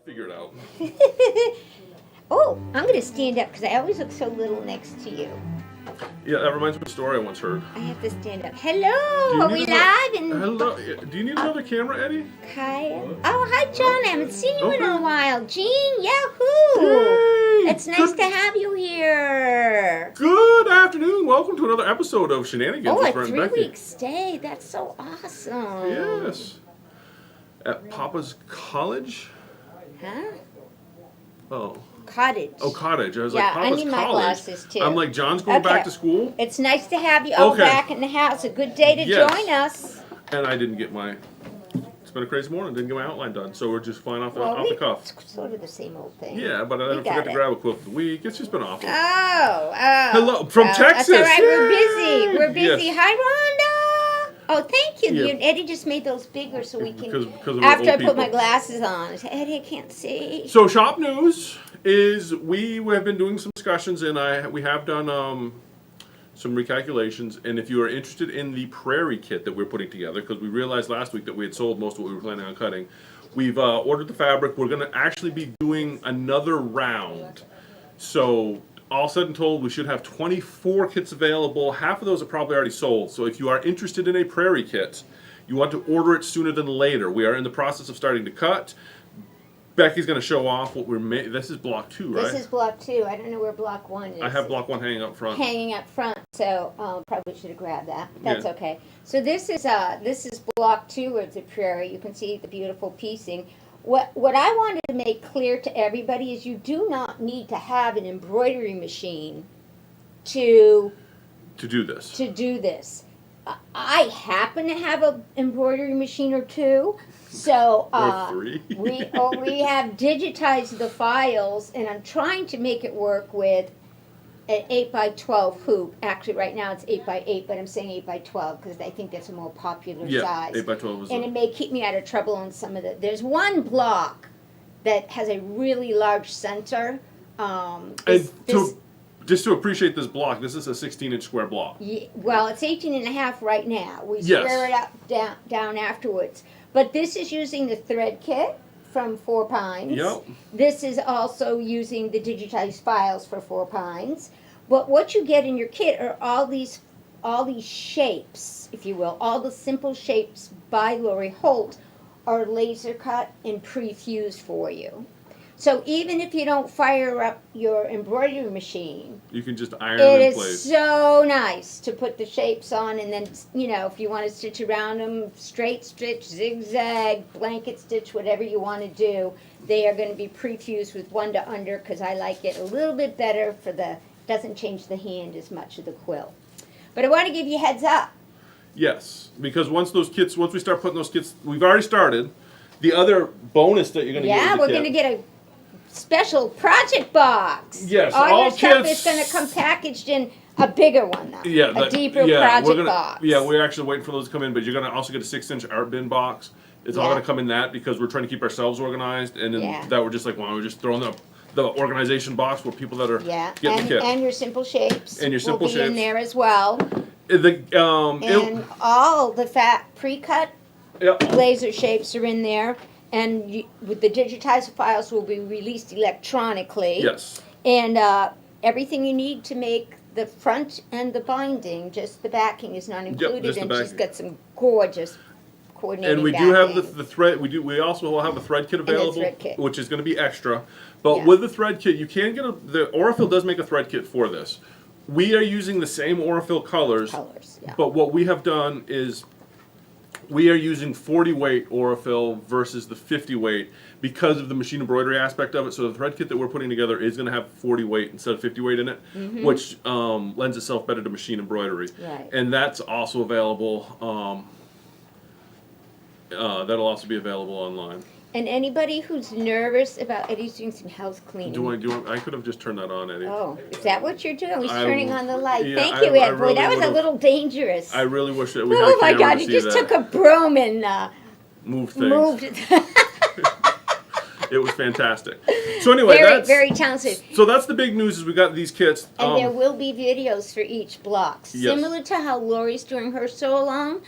Figure it out. Oh, I'm going to stand up because I always look so little next to you. Yeah, that reminds me of a story I once heard. I have to stand up. Hello, are we live? Hello. Do you need another camera, Eddie? Kyle. Oh, hi, John. I haven't seen you in a while. Jean, yahoo! Yay! It's nice to have you here. Good afternoon. Welcome to another episode of Shenanigans. Oh, with a Brent and Becky. 3-week stay. That's so awesome. Yes. At Papa's College? Huh? Oh. Cottage. Oh, cottage. I was Yeah, like, Papa's I need my College. glasses, too. I'm like, John's going back to school? It's nice to have you all Okay. back in the house. A good day to join us. And I didn't get my... It's been a crazy morning. Didn't get my outline done. So we're just flying off the cuff. It's sort of the same old thing. Yeah, but I forgot to grab a quilt of the week. It's just been awful. Oh. Hello, from Texas. That's all right. We're busy. We're busy. Yes. Hi, Rhonda. Oh, thank you. Yeah. Eddie just made those bigger so we can. Because after I put my glasses on, I said, Eddie, I can't see. So shop news is we have been doing some discussions and we have done some recalculations. And if you are interested in the prairie kit that we're putting together, because we realized last week that we had sold most of what we were planning on cutting, we've ordered the fabric. We're going to actually be doing another round. So all said and told, we should have 24 kits available. Half of those are probably already sold. So if you are interested in a prairie kit, you want to order it sooner than later. We are in the process of starting to cut. Becky's going to show off what we're making. This is block 2, right? This is block 2. I don't know where block 1 is. I have block 1 hanging up front. Hanging up front, so probably should have grabbed that. That's okay. So this is block 2 of the prairie. You can see the beautiful piecing. What I wanted to make clear to everybody is you do not need to have an embroidery machine to do this. I happen to have an embroidery machine or 2, so or 3. we have digitized the files, and I'm trying to make it work with an 8x12 hoop. Actually, right now it's 8x8, but I'm saying 8x12 because I think that's a more popular size. 8x12 is. And it may keep me out of trouble on some of the. There's one block that has a really large center. Just to appreciate this block, this is a 16-inch square block. Well, it's 18.5 right now. We square it up down afterwards. But this is using the thread kit from Four Pines. Yep. This is also using the digitized files for Four Pines. But what you get in your kit are all these shapes, if you will, all the simple shapes by Lori Holt are laser cut and pre-fused for you. So even if you don't fire up your embroidery machine, you can just iron them in place. It is so nice to put the shapes on, and then, if you want to stitch around them, straight stitch, zigzag, blanket stitch, whatever you want to do, they are going to be pre-fused with 1 to under because I like it a little bit better doesn't change the hand as much of the quilt. But I want to give you a heads up. Yes, because once we start putting those kits, we've already started. The other bonus that you're going to get. Yeah, we're going to get a special project box. Yes, all your stuff is going to come packaged in a bigger one, though. Yeah, a deeper project box. Yeah, we're actually waiting for those to come in, but you're going to also get a 6-inch art bin box. It's all going to come in that because we're trying to keep ourselves organized, and then that we're just like, we're just throwing the organization box for people that are getting the kit. And your simple shapes. And your simple will be shapes in there as well. And all the fat pre-cut laser shapes are in there. And with the digitized files will be released electronically. Yes. And everything you need to make the front and the binding, just the backing is not included. And she's got some gorgeous coordinating. And we do have the thread. We also will have a thread kit available, which is going to be extra. But with the thread kit, you can get the Aurifil does make a thread kit for this. We are using the same Aurifil colors. But what we have done is we are using 40 weight Aurifil versus the 50 weight because of the machine embroidery aspect of it. So the thread kit that we're putting together is going to have 40 weight instead of 50 weight in it, which lends itself better to machine embroidery. Right. And that's also available. That'll also be available online. And anybody who's nervous about Eddie's doing some house cleaning. Do I could have just turned that on, Eddie. Oh, is that what you're doing? He's turning on the light. Yeah, Thank you, Ed. Boy, that was a little dangerous. I really wish that we had Oh a my camera God, to you see just that. took a broom and moved things. moved it. It was fantastic. So anyway, that's very talented. So that's the big news is we got these kits. And there will be videos for each block. Similar to how Lori's doing her so along,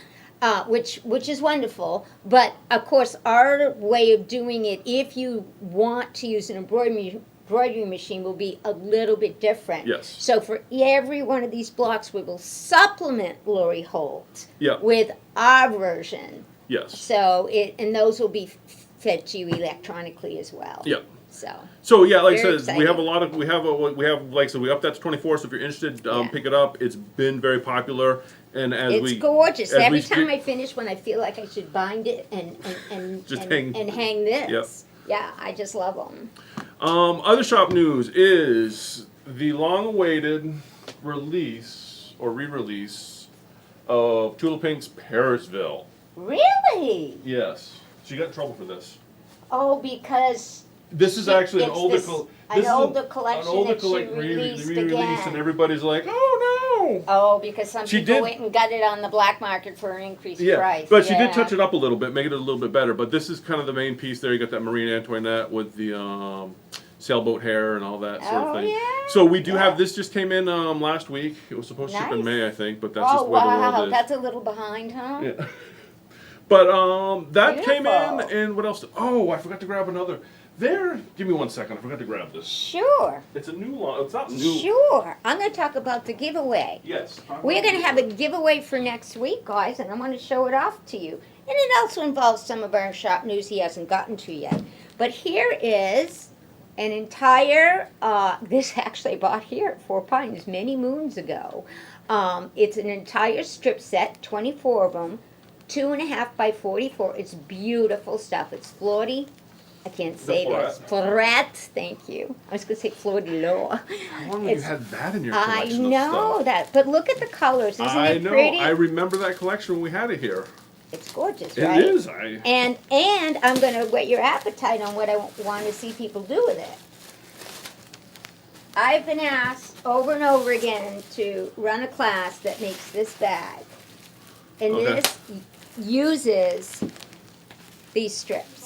which is wonderful. But of course, our way of doing it, if you want to use an embroidery machine, will be a little bit different. Yes. So for every one of these blocks, we will supplement Lori Holt Yeah. with our version. Yes. So and those will be fed to you electronically as well. Yeah. So yeah, like I very said, we have like I said, we upped that to 24. So if you're interested, pick it up. It's been very popular, and it's gorgeous. Every time I finish one, I feel like I should bind it and Just hang this. Yep. Yeah, I just love them. Other shop news is the long-awaited release or re-release of Tulip Pink's Parisville. Really? Yes. She got in trouble for this. Oh, because this is actually an it's older an older collection that she released re-released, and again. everybody's like, oh no. Oh, because some She people did- went and got it on the black market for an increased Yeah, price. but she did touch it up a little bit, make it a little bit better. But this is kind of the main piece there. You got that Marie Antoinette with the sailboat hair and all that sort of thing. Yeah. So we do have this. Just came in last week. It was supposed to ship in Nice. May, I think, but that's Oh just where the wow, world is. that's a little behind, huh? Yeah. But that came in, Beautiful. and what else? Oh, I forgot to grab another. There, give me 1 second. I forgot to grab this. Sure. It's a new line. It's not new. Sure. I'm going to talk about the giveaway. Yes. We're going to have a giveaway for next week, guys, and I'm going to show it off to you. And it also involves some of our shop news he hasn't gotten to yet. But here is an entire, this actually I bought here at Four Pines many moons ago. It's an entire strip set, 24 of them, 2.5 by 44. It's beautiful stuff. It's floaty. I can't say this. Floret. Thank you. I was going to say floaty-loa. How long have you had that in your collection I know of stuff? that, but look at the colors. Isn't I it know. pretty? I remember that collection when we had it here. It's gorgeous, It right? is. And I'm going to whet your appetite on what I want to see people do with it. I've been asked over and over again to run a class that makes this bag. And Okay. this uses these strips.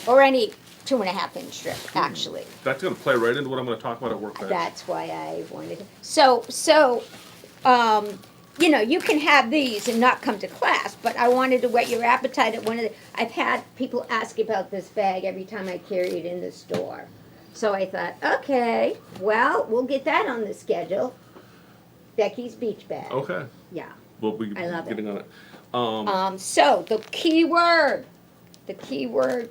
Or any 2.5 inch strip, actually. That's going to play right into what I'm going to talk about at work. That's why I wanted to. So, you can have these and not come to class, but I wanted to whet your appetite at one of the. I've had people ask about this bag every time I carry it in the store. So I thought, okay, well, we'll get that on the schedule. Becky's beach bag. Okay. Yeah. We'll be I love getting it. on it. So the key word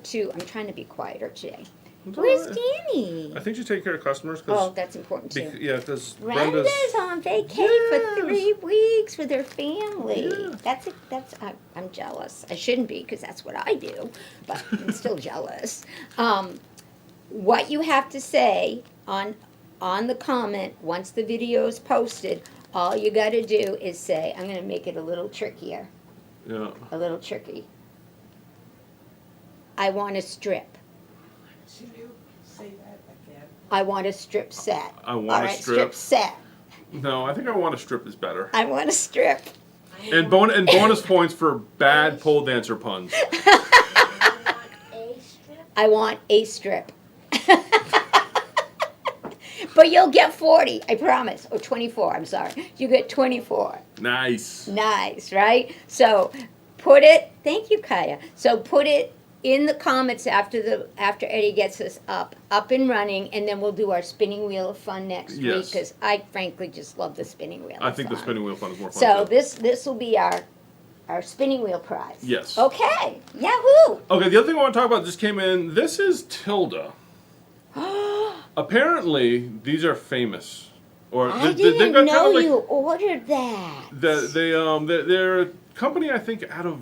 to. I'm trying to be quieter today. It's Where's all right. Danny? I think she's taking care of customers. Oh, that's important too. Yeah, because Brenda's on vacation Yes. for 3 weeks with her family. Yeah. I'm jealous. I shouldn't be because that's what I do, but I'm still jealous. What you have to say on the comment once the video is posted, all you got to do is say, I'm going to make it a little trickier, Yeah. a little tricky. I want a strip. Should you say that again? I want a strip set. I want All a right, strip. set. No, I think I want to strip is better. I want a strip. And bonus points for bad pole dancer puns. I want a strip. But you'll get 40, I promise. Or 24, I'm sorry. You get 24. Nice. Nice, right? So put it, thank you, Kaya. So put it in the comments after Eddie gets us up and running, and then we'll do our spinning wheel of fun next week, Yes. because I frankly just love the spinning wheel I of think the fun. spinning wheel fun is more fun. So too. this will be our spinning wheel prize. Yes. Okay, yahoo! Okay, the other thing I want to talk about just came in. This is Tilda. Apparently, these are famous. Or I they've didn't got know kind of like you ordered that. they're a company I think out of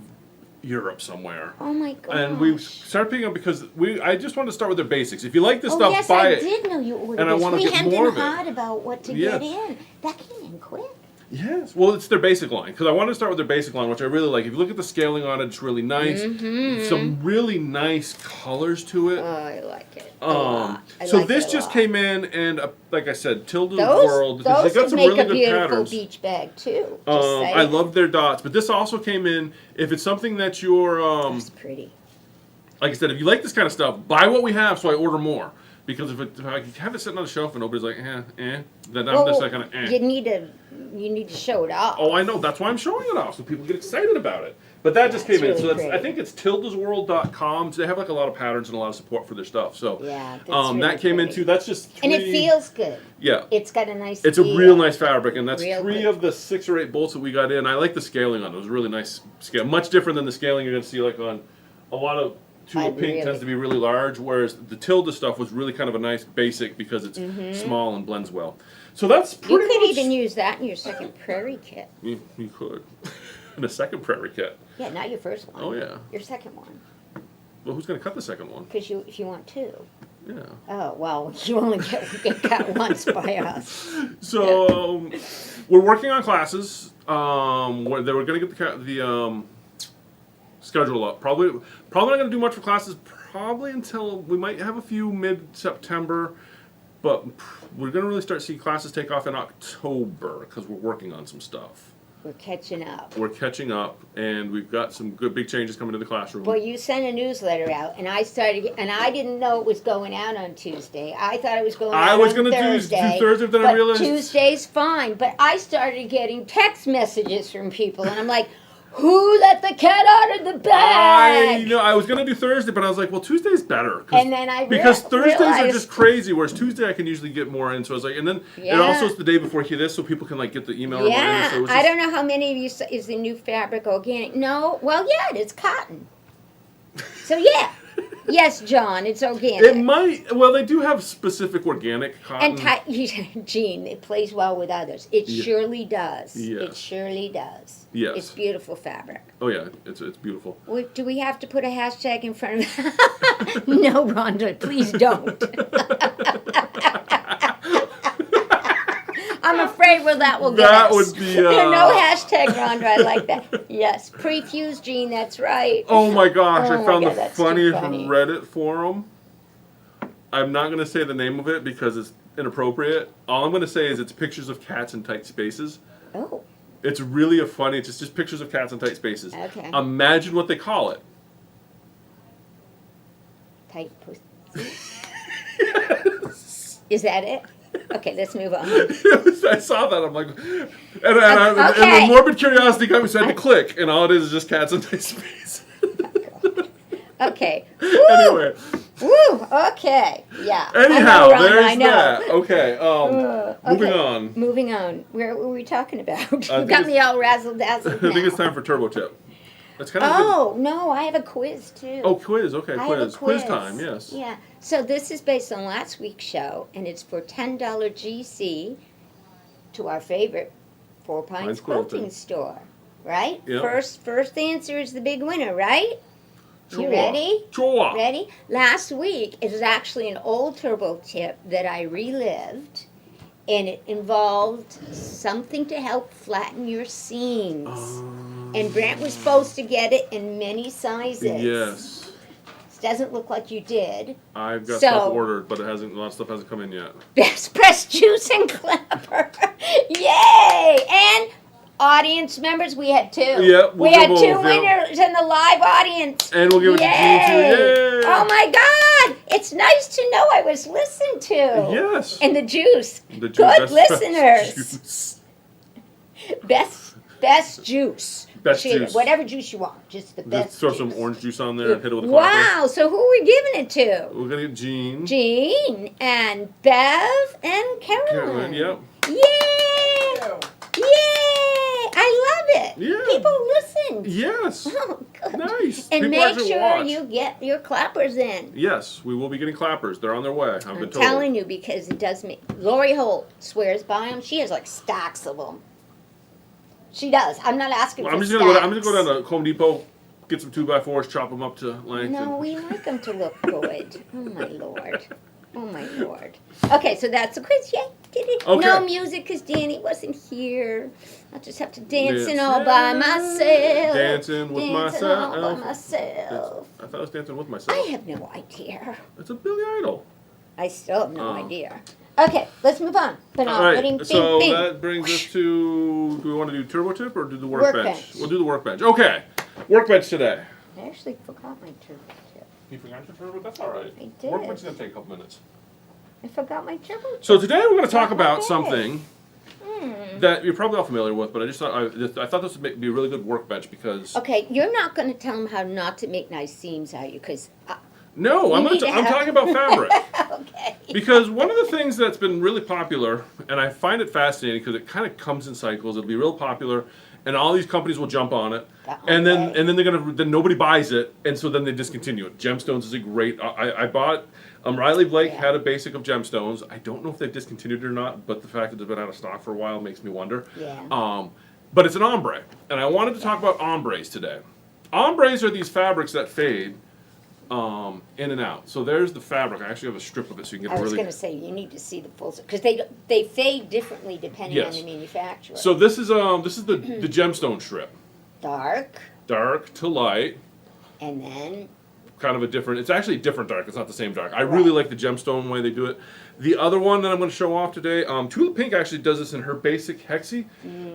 Europe somewhere. Oh my gosh. And we started picking up because I just wanted to start with their basics. If you like this Oh stuff, yes, buy I it. did know you ordered And I this. wanna We get hemmed more and of it. hawed about what to Yes. get in. That came in quick. Yes, well, it's their basic line because I wanted to start with their basic line, which I really like. If you look at the scaling on it, it's really nice. Some really nice colors to it. Oh, I like it. A lot. I So like this it a just lot. came in, and like I said, Tilda's Those, World. those They got would some make really a good beautiful patterns. beach bag too. Just saying. I love their dots, but this also came in. If it's something that you're, That's pretty. like I said, if you like this kind of stuff, buy what we have so I order more. Because if I have it sitting on the shelf and nobody's like, then I'm just like, You need to show it off. Oh, I know. That's why I'm showing it off, so people get excited about it. But that just it's came in, so really that's, I pretty. think it's tildasworld.com. So they have like a lot of patterns and a lot of support for their stuff. So Yeah, that's really that came pretty. into, that's just 3. And it feels good. Yeah. It's got a nice It's a feel. real nice fabric, and that's Real 3 good. of the 6 or 8 bolts that we got in. I like the scaling on it. It was a really nice scale. Much different than the scaling you're going to see like on a lot of tulip pink really- tends to be really large, whereas the Tilda stuff was really kind of a nice basic because it's small and blends well. So that's You pretty could much... even use that in your second prairie kit. You could. In a second prairie kit. Yeah, not your first one. Oh, yeah. Your second one. Well, who's going to cut the second one? Because if you want two. Yeah. Oh, well, you only get cut once by us. So we're working on classes. We're going to get the schedule up. Probably not going to do much for classes. Probably until we might have a few mid-September, but we're going to really start seeing classes take off in October because we're working on some stuff. We're catching up. We're catching up, and we've got some good big changes coming to the classroom. Well, you sent a newsletter out, and I didn't know it was going out on Tuesday. I thought it was going out on Thursday. I was going to do Thursday, but then I realized Tuesday's fine. But I started getting text messages from people, and I'm like, who let the cat out of the bag? I know. I was gonna do Thursday, but I was like, well, Tuesday's better. And then I because Thursdays are realized- just crazy, whereas Tuesday I can usually get more in. So I was like, and then it Yeah. also is the day before you this, so people can like get the email reminder. Yeah, So it was I just, don't know how many of you is the new fabric organic. No, well, yeah, it's cotton. So yeah, yes, John, it's organic. It might. Well, they do have specific organic cotton. And Jean, it plays well with others. It Yeah. surely does. Yes. It surely does. Yes. It's beautiful fabric. Oh yeah, it's beautiful. Do we have to put a hashtag in front of it? No, Rhonda, please don't. I'm afraid that will get That us. would be, No hashtag, Rhonda. I like that. Yes, pre-fuse, Jean. That's right. Oh my gosh, Oh I my found God, the that's too funniest funny. Reddit forum. I'm not gonna say the name of it because it's inappropriate. All I'm gonna say is it's pictures of cats in tight spaces. Oh, It's really funny. It's just pictures of cats in tight spaces. Okay. Imagine what they call it. tight pussy. Is that it? Okay, let's move on. I saw that. I'm like, and Okay. the morbid curiosity got me, so I had to click, and all it is just cats in tight spaces. Okay. Woo! Anyway, Woo! Okay. Yeah. anyhow, I know, Rhonda, there's I know. that. Okay. Moving Okay, on. Moving on. Where were we talking about? You think got it's- me all razzle I dazzled think it's now. time for Turbo Tip. That's kind of Oh no, I have a quiz too. good. Oh, quiz. Okay, I have a quiz. Quiz time. Yes. Yeah. So this is based on last week's show, and it's for $10 GC to our favorite Four Pines Pines Quilting Quilting. store, right? Yep. First answer is the big winner, right? Sure. You ready? Sure. Ready? Last week, it was actually an old turbo tip that I relived, and it involved something to help flatten your seams. And Brent was supposed to get it in many sizes. Yes. It doesn't look like you did. I've got So- stuff ordered, but a lot of stuff hasn't come in yet. Best press juice and clapper. Yay! And audience members, we had two. Yep, we we'll had do two both, yep. winners in the live audience. And we'll give it to Jean too. Yay! Oh my God! It's nice to know I was listened to. Yes. And the juice. The juice, Good that's listeners. juice. Best juice. Best Shit, juice. Whatever juice you want, just the best. Just throw some juice. orange juice on there and hit it with a clapper. Wow! So who are we giving it to? We're gonna get Jean. Jean and Bev and Carolyn, Carolyn. yep. Yay! Yay! I love it. Yeah. People listen. Yes. Oh, good. Nice. And People make actually sure watch. you get your clappers in. Yes, we will be getting clappers. They're on their way. I've been I'm told. telling you because it does make. Lori Holt swears by them. She has like stacks of them. She does. I'm not asking Well, for I'm just stacks. gonna go down to Home Depot, get some 2x4s, chop them up to length. No, and- we like them to look good. Oh my lord. Oh my lord. Okay, so that's the quiz. Yay. Did it. Okay. No music because Danny wasn't here. I'll just have to dancing Dance. all by myself. Dancing with Dancing all by myself. myself. I thought I was dancing with I myself. have no idea. It's a Billy Idol. I still have no Oh. idea. Okay, let's move on. But All bing, right, bing, so bing. that brings us to, do we want to do Turbo Tip or do the workbench? Workbench. We'll do the workbench. Okay, workbench today. I actually forgot my turbo tip. You forgot your turbo? That's all right. I did. Workbench is going to take a couple minutes. I forgot my turbo tip. So today we're going to talk Okay. about something that you're probably all familiar with, but I just thought I thought this would be a really good workbench because Okay, you're not going to tell them how not to make nice seams, are you? Because no, I'm talking about fabric. okay. Because one of the things that's been really popular, and I find it fascinating because it kind of comes in cycles. It'll be real popular, and all these companies will jump on it, and then then nobody buys it, and so then they discontinue it. Gemstones is a great. I bought. Riley Blake had a basic of gemstones. I don't know if they've discontinued it or not, but the fact that they've been out of stock for a while makes me wonder. Yeah. But it's an ombre, and I wanted to talk about ombres today. Ombres are these fabrics that fade in and out. So there's the fabric. I actually have a strip of it so you can get I a was really. going to say you need to see the full because they fade differently depending on the manufacturer. So this is the gemstone strip. Dark to light. And then Kind of a different. It's actually a different dark. It's not the same dark. I really like the gemstone way they do it. The other one that I'm going to show off today, Tulip Pink actually does this in her basic hexie,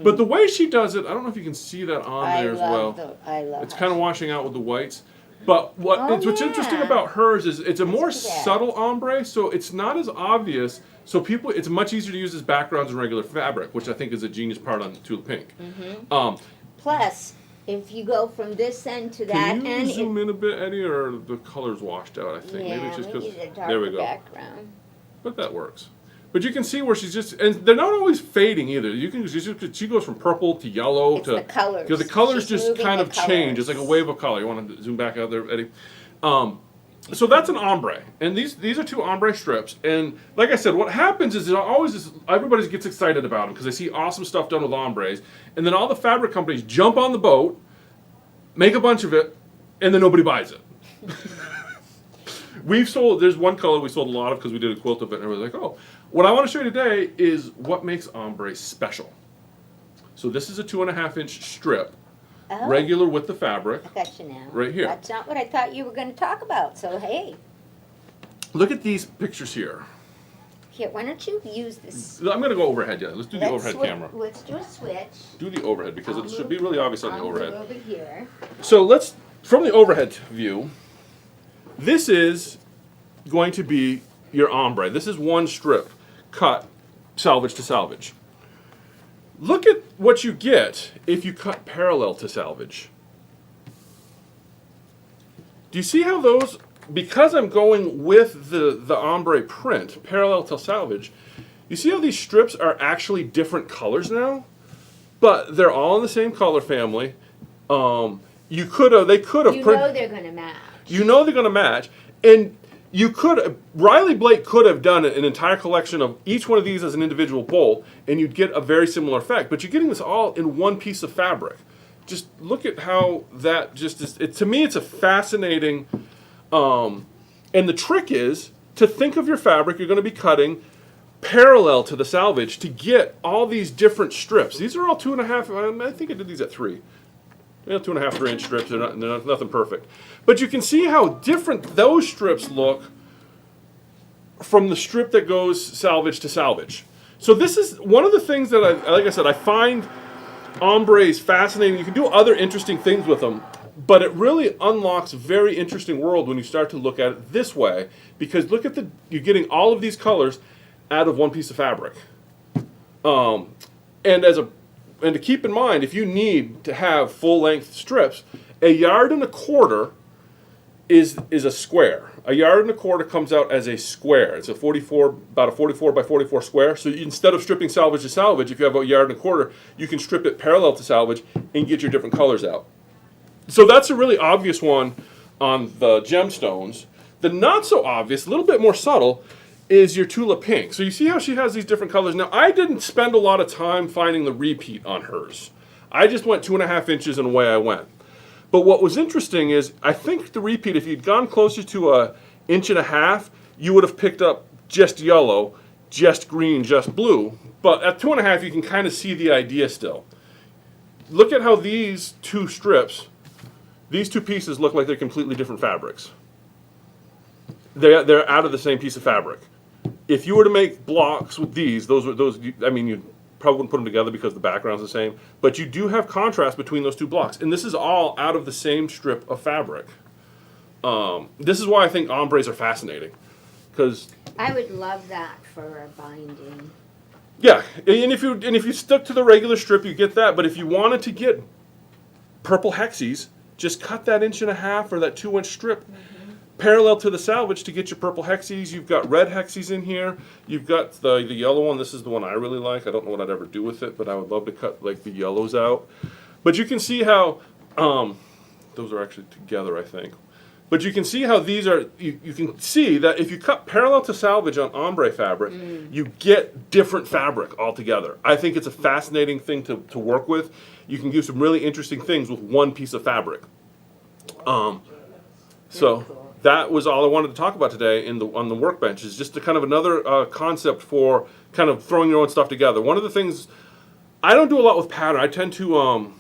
but the way she does it, I don't know if you can see that on there as well. I love It's kind of washing out with the whites. But what's interesting about hers is it's a more subtle ombre, so it's not as obvious. So it's much easier to use as backgrounds in regular fabric, which I think is a genius part on Tulip Pink. Plus, if you go from this end to that Can you end, zoom in a bit, Eddie, or the color's washed out? I think maybe it's just we because need a darker there we go. background. But that works. But you can see where she's just, and they're not always fading either. She goes from purple to yellow It's to the colors. because the colors She's just moving kind the of change. It's like a wave of color. You want to zoom back out there, Eddie? So that's an ombre, and these are two ombre strips. And like I said, what happens is everybody gets excited about them because they see awesome stuff done with ombres, and then all the fabric companies jump on the boat, make a bunch of it, and then nobody buys it. There's one color we sold a lot of because we did a quilt of it, and everybody's like, oh. What I want to show you today is what makes ombre special. So this is a 2.5-inch strip, regular with the fabric. I got you now. Right here. That's not what I thought you were going to talk about, so hey. Look at these pictures here. Here, why don't you use this? I'm going to go overhead, yeah. Let's do the overhead camera. Let's do a switch. Do the overhead because it should be really obvious on the overhead. Over here. So from the overhead view, this is going to be your ombre. This is one strip cut salvage to salvage. Look at what you get if you cut parallel to salvage. Do you see how those, because I'm going with the ombre print, parallel to salvage, you see how these strips are actually different colors now? But they're all in the same color family. They could have. You know they're going to match. You know they're going to match, and Riley Blake could have done an entire collection of each one of these as an individual bolt, and you'd get a very similar effect. But you're getting this all in one piece of fabric. Just look at how that just is. To me, it's a fascinating. And the trick is to think of your fabric you're going to be cutting parallel to the salvage to get all these different strips. These are all 2.5. I think I did these at 3. 2.5, 3-inch strips. They're not nothing perfect, but you can see how different those strips look from the strip that goes salvage to salvage. So this is one of the things that like I said, I find ombres fascinating. You can do other interesting things with them, but it really unlocks a very interesting world when you start to look at it this way. Because look at you're getting all of these colors out of one piece of fabric, and to keep in mind, if you need to have full-length strips, 1.25 yards is a square. 1.25 yards comes out as a square. It's about a 44 by 44 square. So instead of stripping salvage to salvage, if you have 1.25 yards, you can strip it parallel to salvage and get your different colors out. So that's a really obvious one on the gemstones. The not so obvious, a little bit more subtle, is your Tulip Pink. So you see how she has these different colors. Now, I didn't spend a lot of time finding the repeat on hers. I just went 2.5 inches and away I went. But what was interesting is, I think the repeat, if you'd gone closer to 1.5 inches, you would have picked up just yellow, just green, just blue. But at 2.5, you can kind of see the idea still. Look at how these two strips, these two pieces look like they're completely different fabrics. They're out of the same piece of fabric. If you were to make blocks with these, I mean, you probably wouldn't put them together because the background's the same, but you do have contrast between those two blocks. And this is all out of the same strip of fabric. This is why I think ombres are fascinating. Because I would love that for a binding. Yeah, and if you stuck to the regular strip, you get that. But if you wanted to get purple hexies, just cut that 1.5 inch or that 2 inch strip parallel to the salvage to get your purple hexies. You've got red hexies in here. You've got the yellow one. This is the one I really like. I don't know what I'd ever do with it, but I would love to cut like the yellows out. But you can see how those are actually together, I think. But you can see how these are, you can see that if you cut parallel to salvage on ombre fabric, you get different fabric altogether. I think it's a fascinating thing to work with. You can do some really interesting things with one piece of fabric. So that was all I wanted to talk about today on the workbench, is just a kind of another concept for kind of throwing your own stuff together. One of the things, I don't do a lot with pattern. I tend to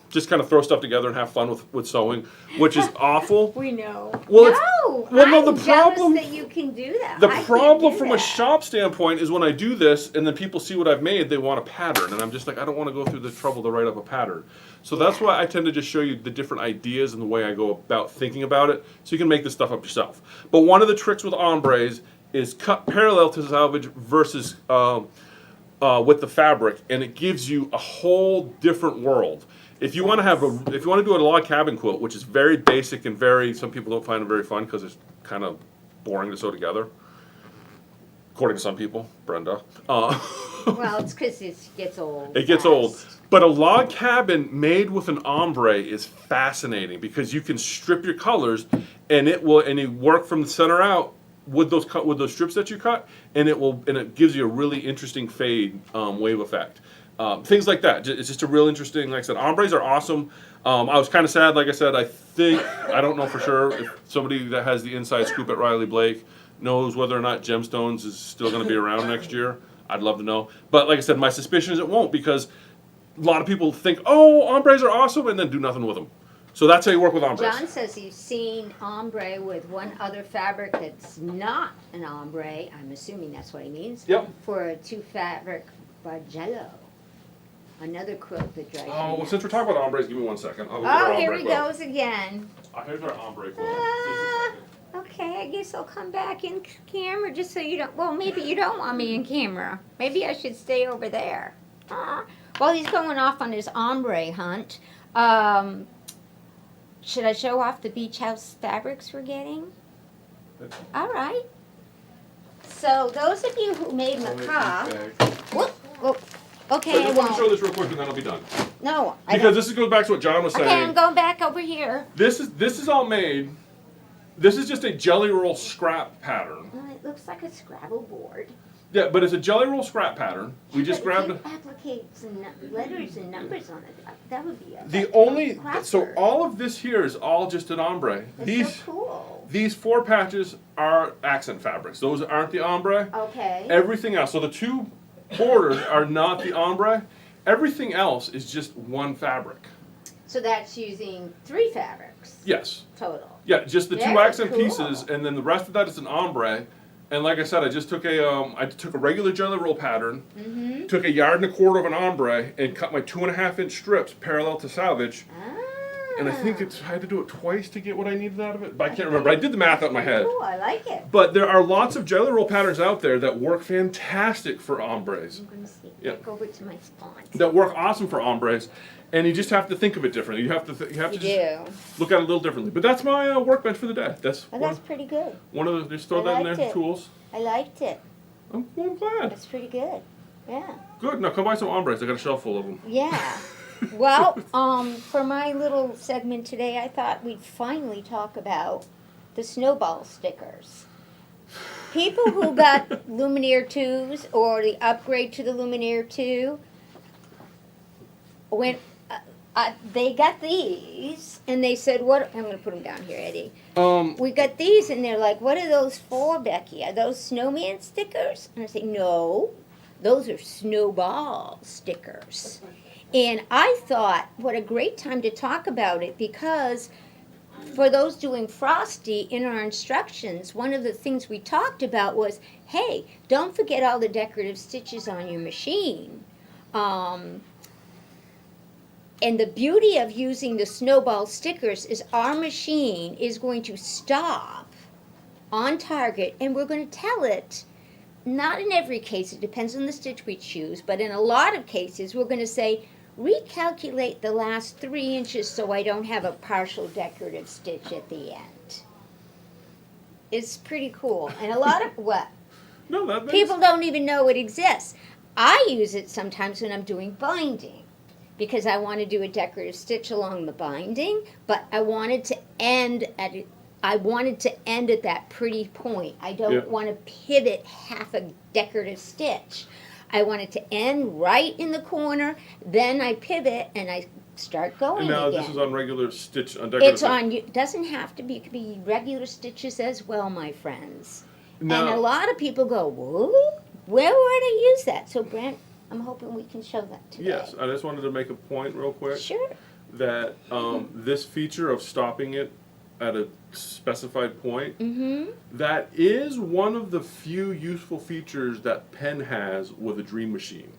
just kind of throw stuff together and have fun with sewing, which is awful. We know. Well, I'm jealous that you can do that. The I can't problem do from that. a shop standpoint is when I do this and then people see what I've made, they want a pattern. And I'm just like, I don't want to go through the trouble to write up a pattern. So that's why I tend to just show you the different ideas and the way I go about thinking about it, so you can make this stuff up yourself. But one of the tricks with ombres is cut parallel to salvage versus with the fabric, and it gives you a whole different world. If you want to do a log cabin quilt, which is very basic and some people don't find it very fun because it's kind of boring to sew together, according to some people, Brenda. Well, it's because it gets old. It gets old. But a log cabin made with an ombre is fascinating because you can strip your colors, and you work from the center out with those strips that you cut, and it gives you a really interesting fade wave effect. Things like that. It's just a real interesting, like I said, ombres are awesome. I was kind of sad, like I said, I don't know for sure if somebody that has the inside scoop at Riley Blake knows whether or not Gemstones is still going to be around next year. I'd love to know. But like I said, my suspicion is it won't, because a lot of people think, oh, ombres are awesome, and then do nothing with them. So that's how you work with ombres. John says he's seen ombre with one other fabric that's not an ombre. I'm assuming that's what he means. Yep. For a 2-fabric Bargello. Another quilt that drives Oh, me well, since we're talking about ombres, give me 1 second. Oh, here he goes again. Here's our ombre quilt. Okay, I guess I'll come back in camera just so you don't, well, maybe you don't want me in camera. Maybe I should stay over there. While he's going off on his ombre hunt, should I show off the beach house fabrics we're getting? All right. So those of you who made macabre, whoop, okay, I I want to show won't. this real quick and then I'll be done. No, I Because don't. this goes back to what John was saying. Okay, I'm going back over here. This is all made. This is just a jelly roll scrap pattern. Well, it looks like a Scrabble board. Yeah, but it's a jelly roll scrap pattern. We just But if grabbed you applicate some letters and numbers on it, that would be so all of this here is all just an ombre. It's so cool. These 4 patches are accent fabrics. Those aren't the ombre. Okay. Everything else. So the 2 borders are not the ombre. Everything else is just one fabric. So that's using 3 fabrics Yes. total. Yeah, just the 2 Very accent cool. pieces, and then the rest of that is an ombre. And like I said, I just took I took a regular jelly roll pattern, took 1.25 yards of an ombre, and cut my 2.5 inch strips parallel to salvage. And I think I had to do it twice to get what I needed out of it, but I can't remember. I did the math out in my head. Cool, I like it. But there are lots of jelly roll patterns out there that work fantastic for ombres. I'm going to see. Yeah. Back over to my spawns. That work awesome for ombres, and you just have to think of it differently. You have to just look at it a little differently. But that's my workbench for the day. That's Well, that's pretty good. one of the. Just throw I that in there. liked it. Tools. I liked it. I'm glad. That's pretty good. Yeah. Good. Now come buy some ombres. I got a shelf full of them. Yeah. Well, for my little segment today, I thought we'd finally talk about the Snowball stickers. People who got Luminaire 2s or the upgrade to the Luminaire 2, when they got these, and they said, "What?" I'm going to put them down here, Eddie. We got these, and they're like, "What are those for, Becky? Are those snowman stickers?" And I say, "No, those are Snowball stickers." And I thought, what a great time to talk about it, because for those doing Frosty, in our instructions, one of the things we talked about was, hey, don't forget all the decorative stitches on your machine. And the beauty of using the Snowball stickers is our machine is going to stop on target, and we're going to tell it not in every case, it depends on the stitch we choose, but in a lot of cases, we're going to say, recalculate the last 3 inches so I don't have a partial decorative stitch at the end. It's pretty cool. And a lot of, what? No, that makes... People don't even know it exists. I use it sometimes when I'm doing binding because I want to do a decorative stitch along the binding, but I wanted to end at that pretty point. I don't want to pivot half a decorative stitch. I want it to end right in the corner, then I pivot and I start going And now again. this is on regular stitch, on decorative. It's on, it doesn't have to be, it could be regular stitches as well, my friends. Now, And a lot of people go, whoa, where would I use that? So Brent, I'm hoping we can show that today. yes, I just wanted to make a point real quick. Sure. That this feature of stopping it at a specified point, that is one of the few useful features that Penn has with a Dream Machine.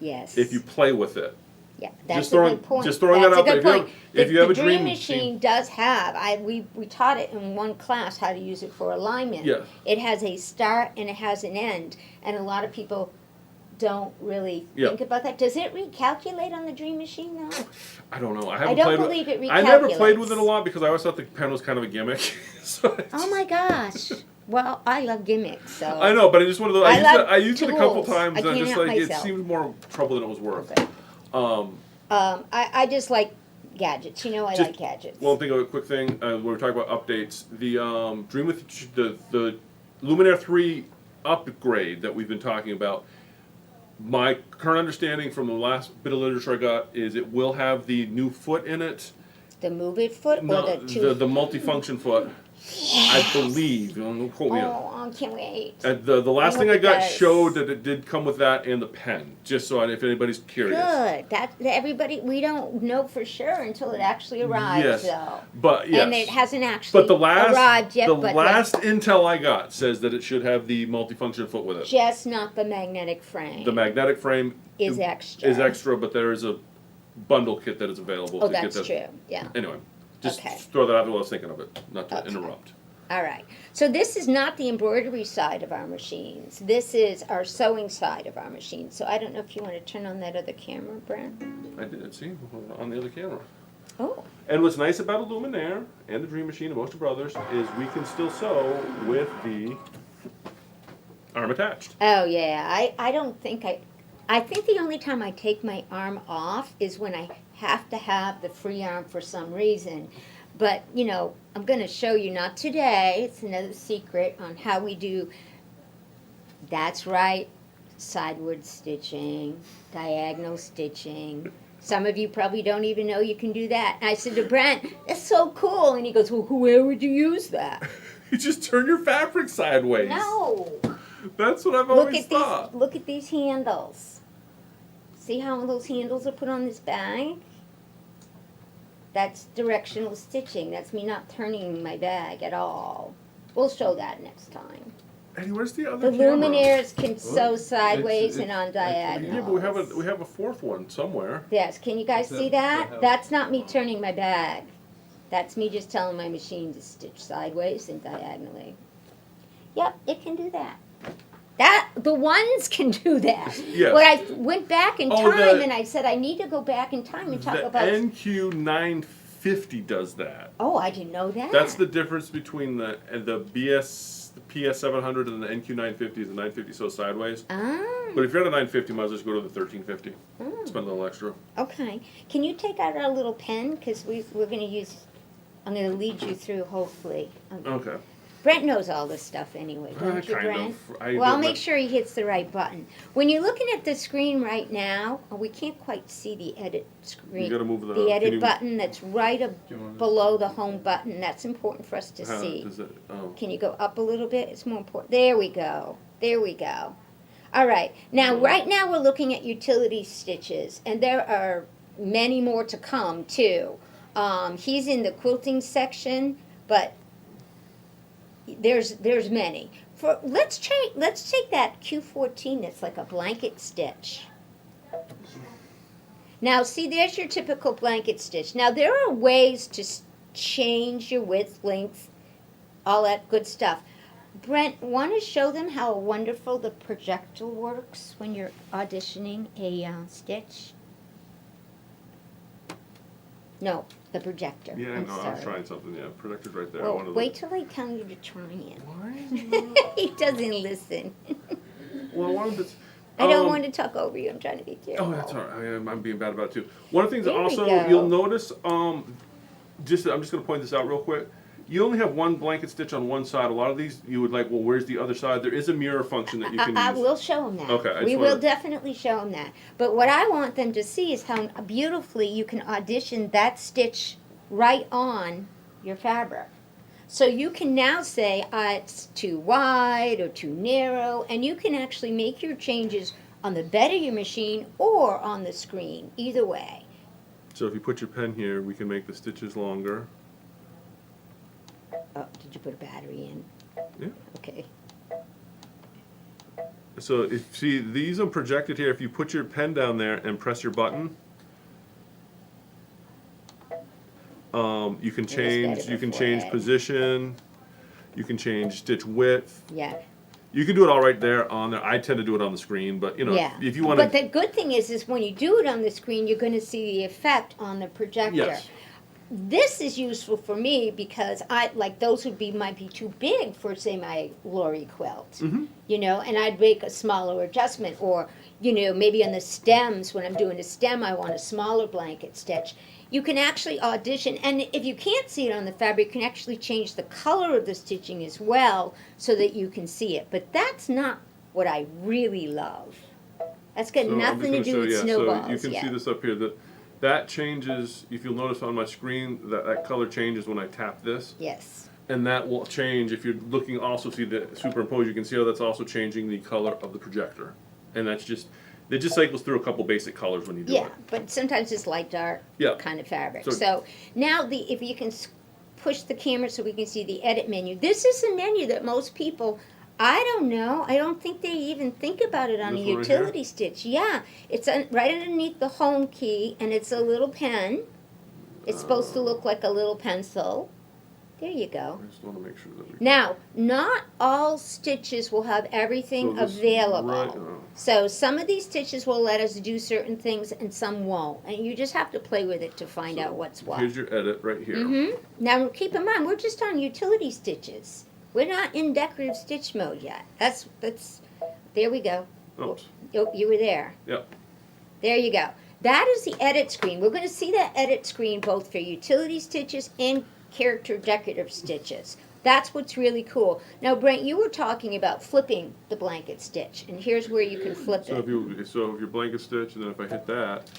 Yes. If you play with it. Yeah, that's Just a throwing- good point. just throwing That's that out a good there. point. If you have the a Dream Machine does have, we taught it in one class how to use it for alignment. Yes. It has a start and it has an end, and a lot of people don't really think about that. Does it recalculate on the Dream Machine though? I don't know. I don't believe it recalculates. I never played with it a lot because I always thought the pen was kind of a gimmick. So Oh my gosh. Well, I love gimmicks, so. I know, but I just one of those. I used it a couple tools. times, I and can't just help like it myself. seemed more trouble than it was worth. Okay. I just like gadgets. You know, I Just like gadgets. One thing, a quick thing. We were talking about updates. The Dream with the Luminaire 3 upgrade that we've been talking about. My current understanding from the last bit of literature I got is it will have the new foot in it. The move it foot or the two? The multifunction foot. I believe. Don't quote me on it. Oh, I can't wait. The last thing I hope it got does. showed that it did come with that and the pen, just so if anybody's curious. Good. That everybody, we don't know for sure until it actually arrives, Yes. though. But yes. And it hasn't actually But the last arrived yet. the but last intel I got says that it should have the multifunction foot with it. just not the magnetic frame. The magnetic frame is extra. is extra, but there is a bundle kit that is available. Oh, to get that's that. true. Yeah. Anyway, just Okay. throw that out there while I was thinking of it, not to Okay. interrupt. All right. So this is not the embroidery side of our machines. This is our sewing side of our machine. So I don't know if you want to turn on that other camera, Brent. I did see on the other camera. Oh. And what's nice about a Luminaire and the Dream Machine and Motion Brothers is we can still sew with the arm attached. Oh yeah. I don't think I think the only time I take my arm off is when I have to have the free arm for some reason. But, you know, I'm going to show you, not today, it's another secret on how we do, that's right, sideward stitching, diagonal stitching. Some of you probably don't even know you can do that. And I said to Brent, that's so cool. And he goes, well, where would you use that? You just turn your fabric sideways. No. That's what I've always thought. Look at these handles. See how those handles are put on this bag? That's directional stitching. That's me not turning my bag at all. We'll show that next time. Eddie, where's the other The camera? luminaires can sew sideways and on diagonal. Yeah, but we have a fourth one somewhere. Yes, can you guys Does see that that? have- That's not me turning my bag. That's me just telling my machine to stitch sideways and diagonally. Yep, it can do that. The ones can do that. Yes. When I went back in Oh, time the- and I said I need to go back in time and talk The about. NQ950 does that. Oh, I didn't know that. That's the difference between the PS700 and the NQ950 is the 950 so sideways. Ah, But if you're at a 950, might as well just go to the 1350. Spend a little extra. okay. Can you take out our little pen? Because we're going to use, I'm going to lead you through, hopefully. Okay. Brent knows all this stuff anyway, don't you, kind Brent? of. Well, I'll make sure he hits the right button. When you're looking at the screen right now, we can't quite see the edit screen. You gotta move the. The can edit you- button that's right below the home button. That's important for us to how see. does it- oh. Can you go up a little bit? It's more important. There we go. There we go. All right. Now, right now we're looking at utility stitches, and there are many more to come too. He's in the quilting section, but there's many. Let's take that Q14 that's like a blanket stitch. Now, see, there's your typical blanket stitch. Now, there are ways to change your width, length, all that good stuff. Brent, want to show them how wonderful the projector works when you're auditioning a stitch? No, the projector. Yeah, I'm no, I was sorry. trying something. Yeah, projector's right there. I Well, wanted to wait till I tell you to try it. Why? He doesn't listen. Well, I wanted to. I don't want to talk over you. I'm trying to be careful. Oh, that's all right. I'm being bad about it too. One of the things that There we also go. you'll notice, I'm just going to point this out real quick. You only have one blanket stitch on one side. A lot of these, you would like, well, where's the other side? There is a mirror function that you can I use. will show them that. Okay, I we just will wanna- definitely show them that. But what I want them to see is how beautifully you can audition that stitch right on your fabric. So you can now say it's too wide or too narrow, and you can actually make your changes on the bed of your machine or on the screen, either way. So if you put your pen here, we can make the stitches longer. Oh, did you put a battery in? Yeah. Okay. So if see these are projected here. If you put your pen down there and press your button, you can change. You can change forehead. position. You can change stitch width. Yeah. You can do it all right there on there. I tend to do it on the screen, but you know, Yeah. if you want But to. the good thing is when you do it on the screen, you're going to see the effect on the projector. Yes. This is useful for me because I like those might be too big for say my Lori quilt, Mhm. you know, and I'd make a smaller adjustment, or you know maybe on the stems when I'm doing a stem I want a smaller blanket stitch. You can actually audition, and if you can't see it on the fabric, you can actually change the color of the stitching as well so that you can see it. But that's not what I really love. That's got So I'm just nothing to gonna do show with you. snowballs So you can yet. see this up here. That changes. If you'll notice on my screen, that color changes when I tap this, Yes. and that will change. If you're looking, also see the superimpose. You can see how that's also changing the color of the projector, and that's just. It just cycles through a couple basic colors when you do Yeah, it. but sometimes it's light dark Yeah. kind of fabric. So- So now if you can push the camera so we can see the edit menu. This is a menu that most people, I don't know, I don't think they even think about it on a This one right utility stitch. Yeah, it's right underneath the home key, and it's a little pen. It's supposed to look like a little pencil. There you go. I just want to make sure that we. Now, not all stitches will have everything So this available. right- oh. So some of these stitches will let us do certain things and some won't. And you just have to play with it to find So out what's what. Here's your edit right here. Now keep in mind, we're just on utility stitches. We're not in decorative stitch mode yet. That's there we go. Oops. Oh, you were there. Yep. There you go. That is the edit screen. We're going to see that edit screen both for utility stitches and character decorative stitches. That's what's really cool. Now, Brent, you were talking about flipping the blanket stitch, and here's where you can flip So it. if your blanket stitch, and then if I hit that,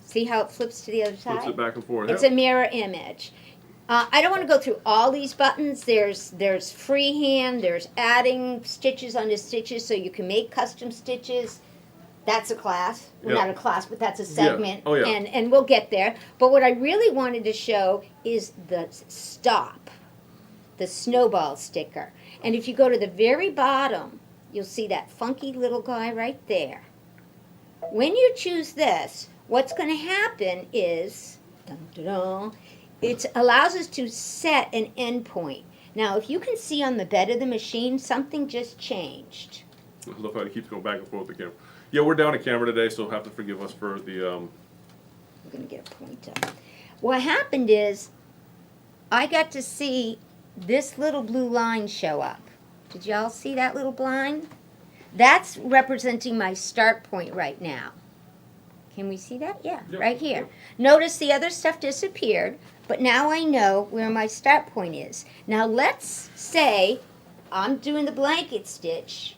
See how it flips to the other flips side? it back and forth. It's Yep. a mirror image. I don't want to go through all these buttons. There's freehand. There's adding stitches onto stitches so you can make custom stitches. That's a class. Well, Yeah. not a class, but that's a segment. Oh, yeah. And we'll get there. But what I really wanted to show is the stop, the snowball sticker. And if you go to the very bottom, you'll see that funky little guy right there. When you choose this, what's going to happen is, dun, dun, dun, it allows us to set an endpoint. Now, if you can see on the bed of the machine, something just changed. I love how it keeps going back and forth with the camera. Yeah, we're down a camera today, so have to forgive us for the. I'm going to get a pointer. What happened is, I got to see this little blue line show up. Did y'all see that little line? That's representing my start point right now. Can we see that? Yeah, Yep, right here. yep. Notice the other stuff disappeared, but now I know where my start point is. Now let's say I'm doing the blanket stitch.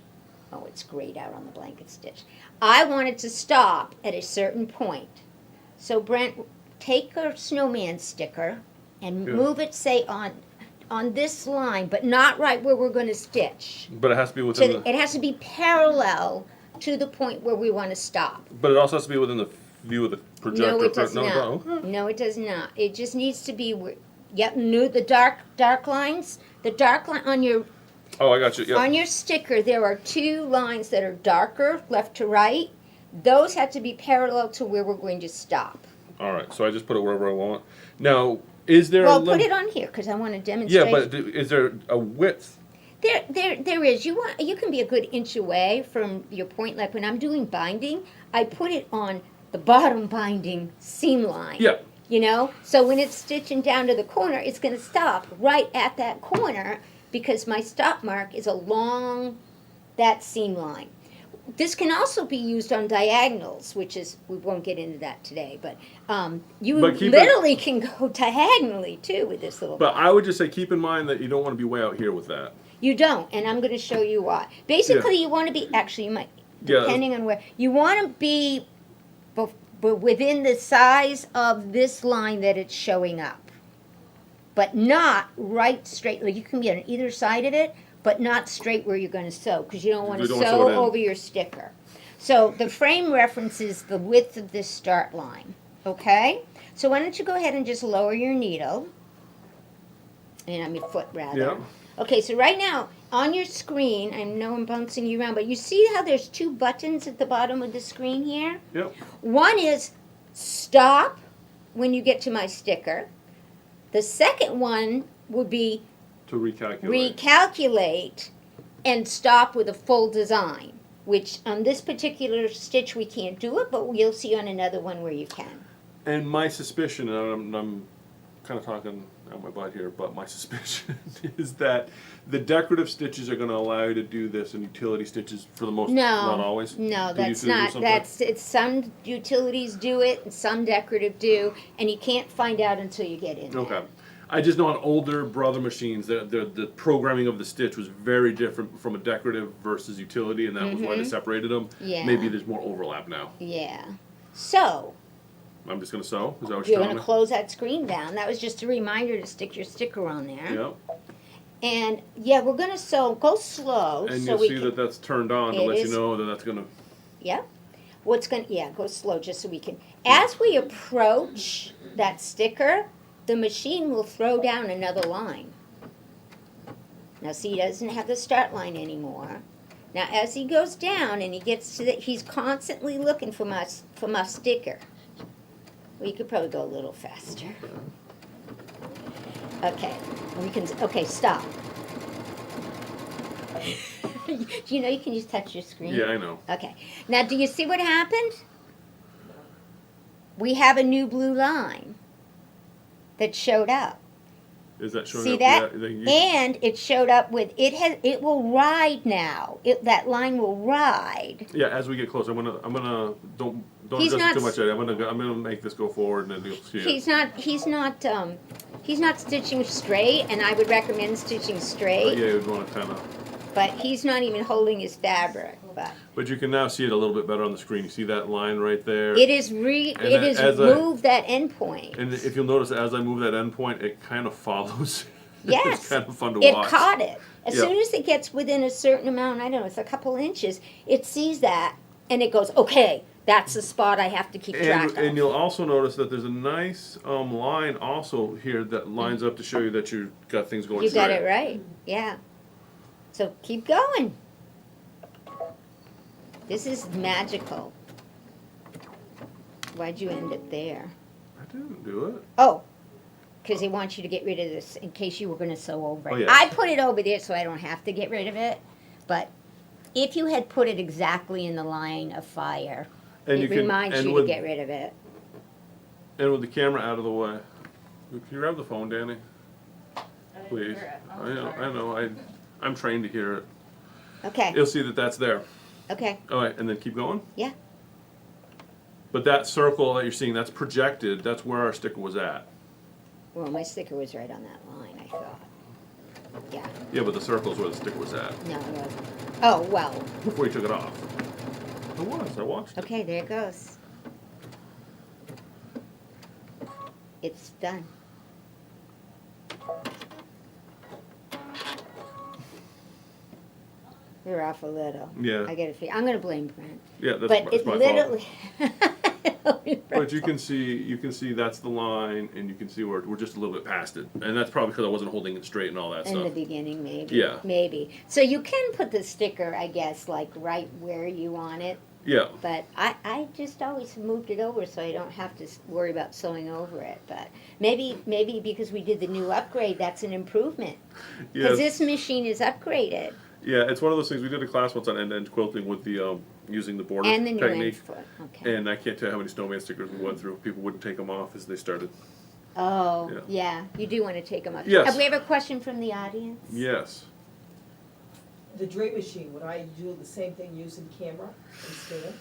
Oh, it's grayed out on the blanket stitch. I wanted to stop at a certain point. So Brent, take a snowman sticker and Good. move it, say, on this line, but not right where we're going to stitch. But it has to be within It has to be parallel to the point where we want to stop. But it also has to be within the view of the projector. No, it does No, not. no. No, it does not. It just needs to be. Yep, the dark lines. The dark line on your Oh, I got you. Yep. on your sticker. There are two lines that are darker, left to right. Those have to be parallel to where we're going to stop. All right. So I just put it wherever I want. Now, is there Well, a put it on here because I want to demonstrate. Yeah, but is there a width? There is. You can be a good inch away from your point. Like when I'm doing binding, I put it on the bottom binding seam line. Yeah. You know, so when it's stitching down to the corner, it's going to stop right at that corner because my stop mark is along that seam line. This can also be used on diagonals, which is, we won't get into that today, but you But keep literally can go diagonally too with this little. But I would just say keep in mind that you don't want to be way out here with that. You don't, and I'm going to show you why. Basically, you want to be, actually, you might, depending on where, you want to be within the size of this line that it's showing up. But not right straight, like you can be on either side of it, but not straight where you're going to sew, because you don't want to sew over your sticker. So the frame references the width of this start line, okay? So why don't you go ahead and just lower your needle, and on your foot rather. Yeah. Okay, so right now, on your screen, I know I'm bouncing you around, but you see how there's two buttons at the bottom of the screen here? Yep. One is stop when you get to my sticker. The second one would be To recalculate. recalculate and stop with a full design, which on this particular stitch we can't do it, but you'll see on another one where you can. And my suspicion, and I'm kind of talking out my butt here, but my suspicion is that the decorative stitches are going to allow you to do this, and utility stitches for the most, not always. No, Do that's you do not. something? It's some utilities do it, and some decorative do, and you can't find out until you get in there. Okay. I just know on older Brother machines, the programming of the stitch was very different from a decorative versus utility, and that was why they separated them. Yeah. Maybe there's more overlap now. Yeah. So, I'm just going to sew? Is that what you're you're going telling to me? close that screen down. That was just a reminder to stick your sticker on there. Yep. And yeah, we're going to sew. Go slow. And so you'll we see can, that that's turned on to It let you is. know that that's going to... Yeah. Go slow just so we can. As we approach that sticker, the machine will throw down another line. Now see, he doesn't have the start line anymore. Now as he goes down and he gets to the, he's constantly looking for my sticker. Well, you could probably go a little faster. Okay, okay, stop. Do you know you can just touch your screen? Yeah, I know. Okay. Now, do you see what happened? We have a new blue line that showed up. Is that showing See up? that? Yeah, And it showed up with it will ride now. That line will ride. yeah, as we get closer, I'm gonna don't He's adjust not it too much. I'm gonna make this go forward, and then you'll see it. He's not stitching straight, and I would recommend stitching straight. Yeah, you'd want to kind of. But he's not even holding his fabric. But you can now see it a little bit better on the screen. You see that line right there. It is moved that end point. And if you'll notice, as I move that end point, it kind of follows. Yes. It's kind of fun to It watch. caught it. As Yeah. soon as it gets within a certain amount, I don't know, it's a couple inches, it sees that and it goes, okay, that's the spot I have to keep track of. And you'll also notice that there's a nice line also here that lines up to show you that you've got things going You straight. got it right. Yeah. So keep going. This is magical. Why'd you end it there? I didn't do it. Oh, because he wants you to get rid of this in case you were going to sew over it. Oh, yes. I put it over there so I don't have to get rid of it. But if you had put it exactly in the line of fire, And it reminds you to get rid of it. And with the camera out of the way. Can you grab the phone, Danny? Please. I know. I'm trained to hear it. Okay. You'll see that that's there. Okay. All right, and then keep going. Yeah. But that circle that you're seeing, that's projected. That's where our sticker was at. Well, my sticker was right on that line, I thought. Yeah. Yeah, but the circle's where the sticker was at No, it wasn't. Oh, well. before you took it off. It was. I watched it. Okay, there it goes. It's done. You're off a little. Yeah. I get a feel. I'm going to blame Brent. Yeah, that's, But that's it my literally. fault. But you can see that's the line, and you can see we're just a little bit past it, and that's probably because I wasn't holding it straight and all that In the stuff. beginning, maybe. Yeah. Maybe. So you can put the sticker, I guess, like right where you want it. Yeah. But I just always moved it over so I don't have to worry about sewing over it. But maybe because we did the new upgrade, that's an improvement. Because Yes. this machine is upgraded. Yeah, it's one of those things. We did a class once on end-to-end quilting with the using the border And the new end technique. foot. Okay. And I can't tell you how many snowman stickers we went through. People wouldn't take them off as they started. Oh, Yeah. yeah. You do want to take them off. Yes. Have we have a question from the audience? Yes. The drape machine, would I do the same thing using camera instead?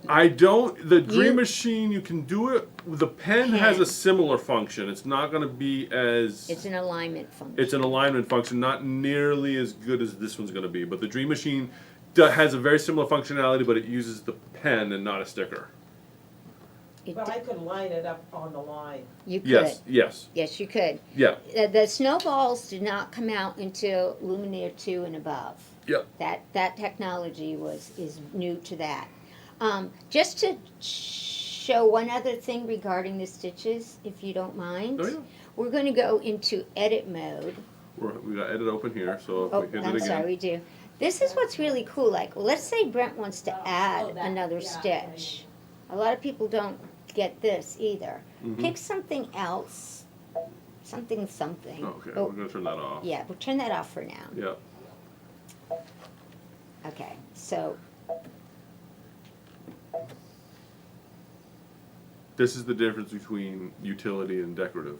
I don't. The dream You- machine, you can do it. The pen has a similar function. It's not going to be as. It's an alignment function. It's an alignment function, not nearly as good as this one's going to be. But the dream machine has a very similar functionality, but it uses the pen and not a sticker. But I could line it up on the line. You could. Yes. Yes. Yes, you could. Yeah. The snowballs did not come out until Luminaire 2 and above. Yep. That technology is new to that. Just to show one other thing regarding the stitches, if you don't mind. Oh yeah. We're going to go into edit mode. We got edit open here, so if Oh, we hit I'm it again. sorry, we do. This is what's really cool. Like, let's say Brent wants to add another stitch. A lot of people don't get this either. Mhm. Pick something else. Something. Okay, Oh, we're gonna turn that off. yeah, we'll turn that off for now. Yep. Okay, so This is the difference between utility and decorative.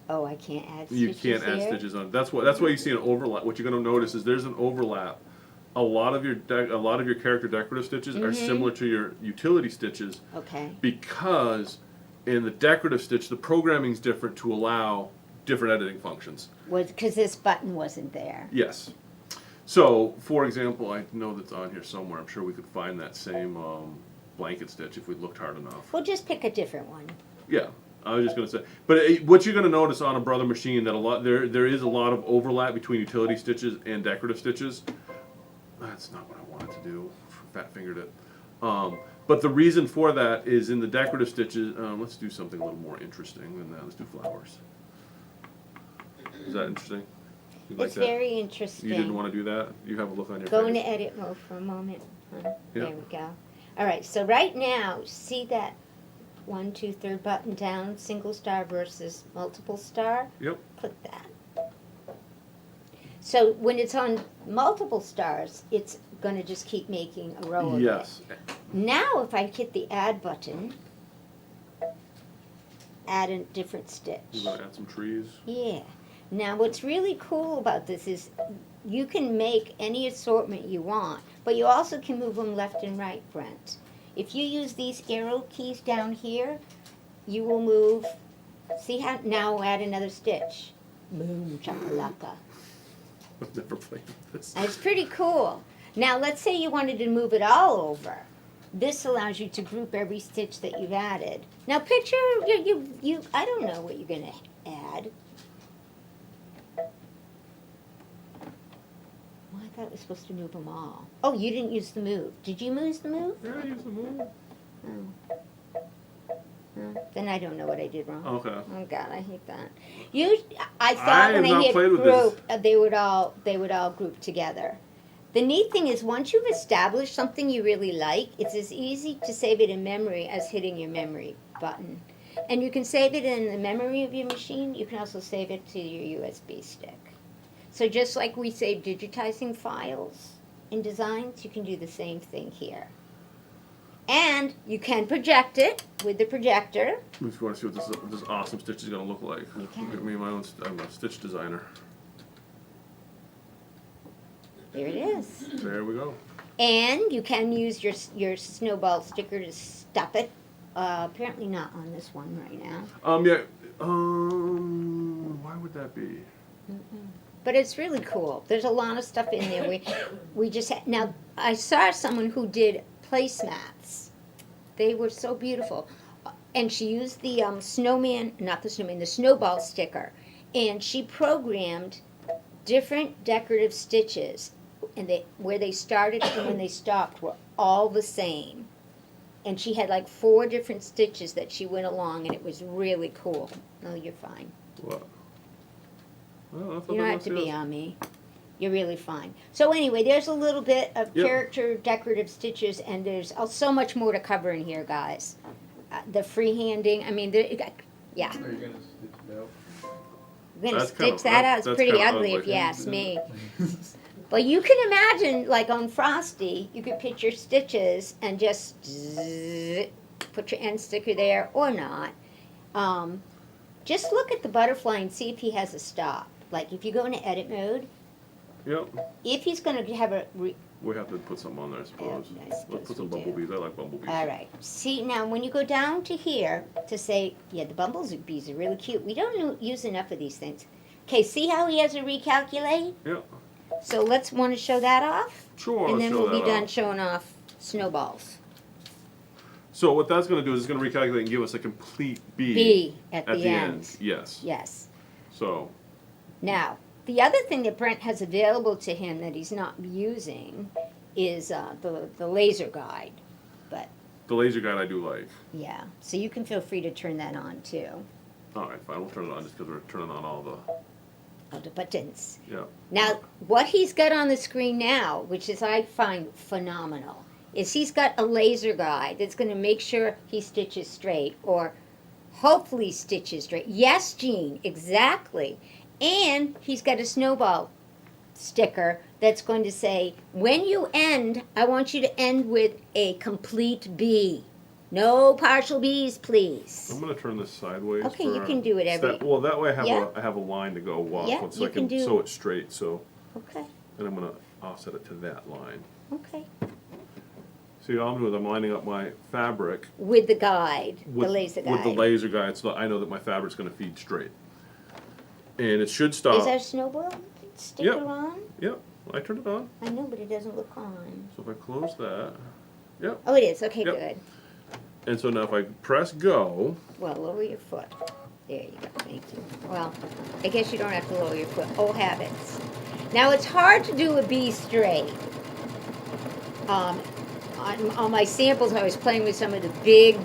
I can't add You stitches can't add there? stitches on. That's why you see an overlap. What you're going to notice is there's an overlap. A lot of your character decorative stitches are Mhm. similar to your utility stitches Okay. because in the decorative stitch the programming's different to allow different editing functions. Because this button wasn't there. Yes. So, for example, I know that's on here somewhere. I'm sure we could find that same blanket stitch if we looked hard enough. We'll just pick a different one. Yeah, I was just going to say. But what you're going to notice on a Brother machine that there is a lot of overlap between utility stitches and decorative stitches. That's not what I wanted to do. Fat fingered it. But the reason for that is in the decorative stitches. Let's do something a little more interesting than that. Let's do flowers. Is that interesting? You like It's that? very interesting. You didn't want to do that? You have a look on your Go face. into edit mode for a moment. Huh? Yeah. There we go. All right, so right now, see that 1, 2, 3rd button down, single star versus multiple star? Yep. Click that. So when it's on multiple stars, it's going to just keep making a row of Yes. it. Now if I hit the add button, add a different stitch. You want to add some trees? Yeah. Now what's really cool about this is you can make any assortment you want, but you also can move them left and right, Brent. If you use these arrow keys down here, you will move, see how, now add another stitch. Boom, chakalaka. I've never played with this. And it's pretty cool. Now let's say you wanted to move it all over. This allows you to group every stitch that you've added. Now picture, you I don't know what you're gonna add. Well, I thought it was supposed to move them all. Oh, you didn't use the move. Did you use the move? Yeah, I use the move. Oh. Oh, then I don't know what I did wrong. Okay. Oh God, I hate that. I I thought when have I not hit played with this. group, they would all group together. The neat thing is once you've established something you really like, it's as easy to save it in memory as hitting your memory button. And you can save it in the memory of your machine. You can also save it to your USB stick. So just like we save digitizing files in designs, you can do the same thing here. And you can project it with the projector. If you want to see what this awesome stitch is going to look like. You can. Look at me, I'm a stitch designer. There it is. There we go. And you can use your snowball sticker to stuff it. Apparently not on this one right now. Yeah. Why would that be? But it's really cool. There's a lot of stuff in there. We just now I saw someone who did placemats. They were so beautiful, and she used the the snowball sticker, and she programmed different decorative stitches, and where they started and when they stopped were all the same. And she had like 4 different stitches that she went along, and it was really cool. No, you're fine. What? Oh, I thought You don't that have to was be it. on me. you're really fine. So anyway, there's a little bit of Yep. character decorative stitches, and there's so much more to cover in here, guys. The freehanding, I mean, yeah. Are you gonna stitch it out? I'm gonna That's kind stitch of- that out. It's that's pretty kind of ugly if ugly. you ask me. But you can imagine, like on Frosty, you could put your stitches and just zzz, put your end sticker there or not. Just look at the butterfly and see if he has a stop. Like if you go into edit mode, Yep. if he's going to have a. We have to put something on there, I suppose. Yeah, I Let's suppose put some we do. bumblebees. I like bumblebees. All right. See, now when you go down to here to say, yeah, the bumblebees are really cute. We don't use enough of these things. Okay, see how he has to recalculate? Yep. So let's want to show that off? Sure. And let's then show we'll be that done off. showing off snowballs. So what that's going to do is it's going to recalculate and give us a complete B, B at at the the end. end. Yes. Yes. So Now, the other thing that Brent has available to him that he's not using is the laser guide. the laser guide I do like. Yeah. So you can feel free to turn that on too. All right, fine. We'll turn it on just because we're turning on all the. Oh, the buttons. Yeah. Now, what he's got on the screen now, which is I find phenomenal, is he's got a laser guide that's going to make sure he stitches straight, or hopefully stitches straight. Yes, Jean, exactly. And he's got a snowball sticker that's going to say, when you end, I want you to end with a complete B. No partial B's, please. I'm going to turn this sideways. Okay, for you our can do it every- well, that way Yeah. I have a line to go off Yeah, with, so you I can can do- sew it straight. So, Okay, and I'm going to offset it to that line. okay. See, all I'm doing is I'm lining up my fabric With the guide, with, the laser guide. with the laser guide, so that I know that my fabric's going to feed straight. And it should stop. Is our snowball sticker Yep. on? Yep, I turned it on. I know, but it doesn't look on. So if I close that, yep. Oh, it is. Okay, Yep. good. And so now if I press go, Well, lower your foot. There you go. Thank you. Well, I guess you don't have to lower your foot. Old habits. Now, it's hard to do a B straight. On my samples, I was playing with some of the big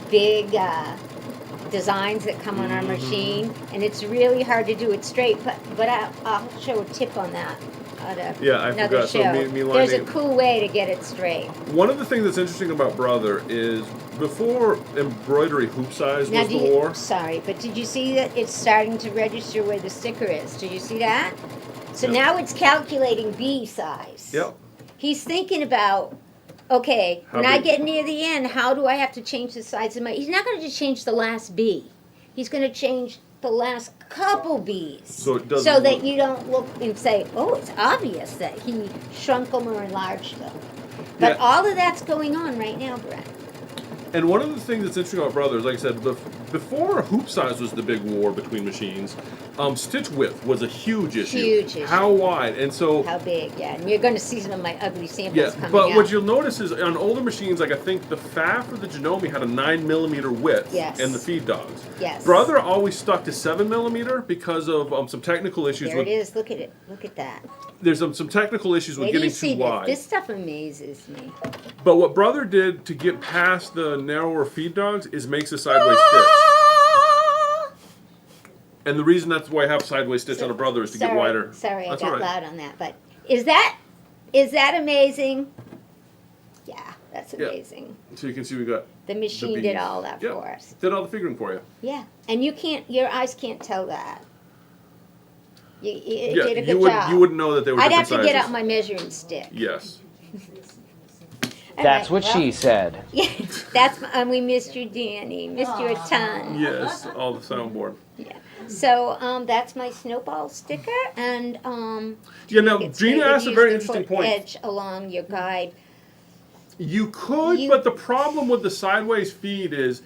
designs that come on our Mm-hmm. machine, and it's really hard to do it straight. But I'll show a tip on that at Yeah, I another forgot. So show. me There's a lining- cool way to get it straight. one of the things that's interesting about Brother is before embroidery hoop size Now, was the war. sorry, but did you see that it's starting to register where the sticker is? Did you see that? So Yep. now it's calculating B size. Yep. He's thinking about, okay, How when I big? get near the end, how do I have to change the size of my? He's not going to just change the last B. He's going to change the last couple B's. So it doesn't So that look- you don't look and say, oh, it's obvious that he shrunk them or enlarged them. But Yeah. all of that's going on right now, Brett. And one of the things that's interesting about Brothers, like I said, before hoop size was the big war between machines, stitch width was a huge issue. Huge issue. How wide? And so, How big, yeah. And you're going to see some of my ugly samples yeah, coming but out. what you'll notice is on older machines, like I think the FAF or the Janome had a 9mm width Yes. and the feed dogs. Yes. Brother always stuck to 7mm because of some technical issues There with, it is. Look at it. Look at that. there's some technical issues with Wait till you getting see too wide. this. This stuff amazes me. But what Brother did to get past the narrower feed dogs is makes a sideways Ah! stitch. And the reason that's why I have sideways stitch on a Brother is to get wider. Sorry, I That's got all right. loud on that. But is that amazing? Yeah, that's Yeah. amazing. So you can see we got The machine did bees. all that Yep. for us. Did all the figuring for you. Yeah, and your eyes can't tell that. You Yeah, did a good you would job. you wouldn't know that they were I'd different have to get sizes. out my measuring stick. Yes. All That's right, what well, she said. Yeah, and we missed you, Danny. Missed you a ton. Yes. All the soundboard. Yeah. So that's my snowball sticker, and Yeah. Now it's Gina great to asked a use very the interesting foot point. edge along your guide. You could, You- but the problem with the sideways feed is,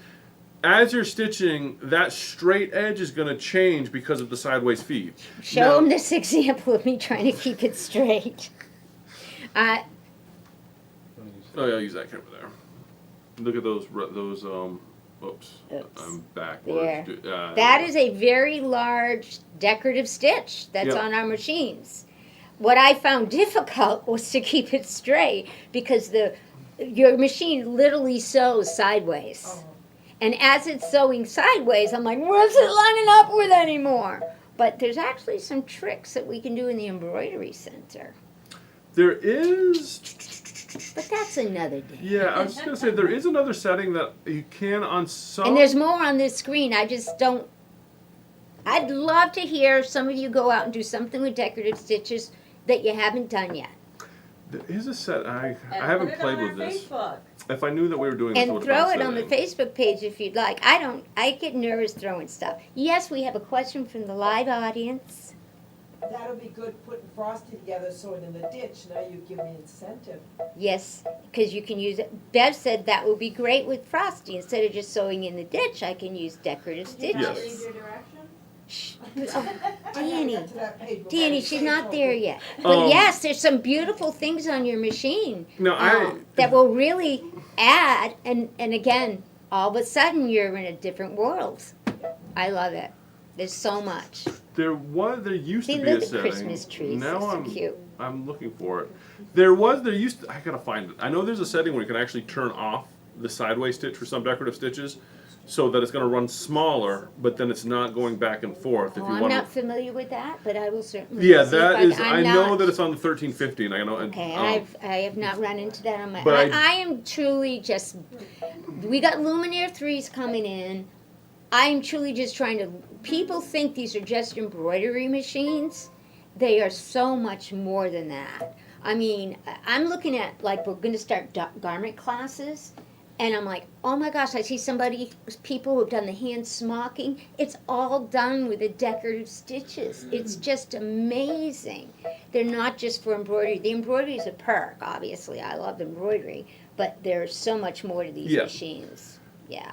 as you're stitching, that straight edge is going to change because of the sideways feed. Show Now- them this example of me trying to keep it straight. Oh yeah, I'll use that camera there. Look at those. Oops. Oops. I'm backwards. There. That is a very large decorative stitch that's Yep. on our machines. What I found difficult was to keep it straight because your machine literally sews sideways. Oh. And as it's sewing sideways, I'm like, where's it lining up with anymore? But there's actually some tricks that we can do in the embroidery center. There is. But that's another day. Yeah, I was just gonna say there is another setting that you can on some. And there's more on this screen. I just don't. I'd love to hear some of you go out and do something with decorative stitches that you haven't done yet. There is a set. I And haven't put it played on with our this. Facebook. If I knew that we were doing this, I And would throw have it on the Facebook page if you'd like. I get nervous throwing stuff. Yes, we have a question from the live audience. That'll be good, putting Frosty together, so it in the ditch, now you give me incentive. Yes, because you can use it. Bev said that would be great with Frosty. Instead of just sewing in the ditch, I can use decorative stitches. Yes. your direction? Shh. I Oh, gotta Danny. get to that page before Danny, you she's say not something. there yet. But Um, yes, there's some beautiful things on your machine No, that will really add. And again, all of a sudden, you're in a different world. I love it. There's so much. There used See, to be a look at setting. Christmas trees. Now They're so I'm cute. I'm looking for it. There used to, I gotta find it. I know there's a setting where you can actually turn off the sideways stitch for some decorative stitches, so that it's gonna run smaller, but then it's not going back and forth. If Oh, you I'm want not familiar with that, but I will certainly. Yeah, see if that is. I'm I know not- that it's on the 1350, and I know. Okay, I have not run into that on my. But I am truly just. We got Luminaire 3s coming in. I am truly just trying to. People think these are just embroidery machines. They are so much more than that. I mean, I'm looking at like we're going to start garment classes, and I'm like, oh my gosh! I see people who've done the hand smocking. It's all done with the decorative stitches. It's just amazing. They're not just for embroidery. The embroidery is a perk, obviously. I love embroidery, but there's so much more to these Yeah. machines. Yeah.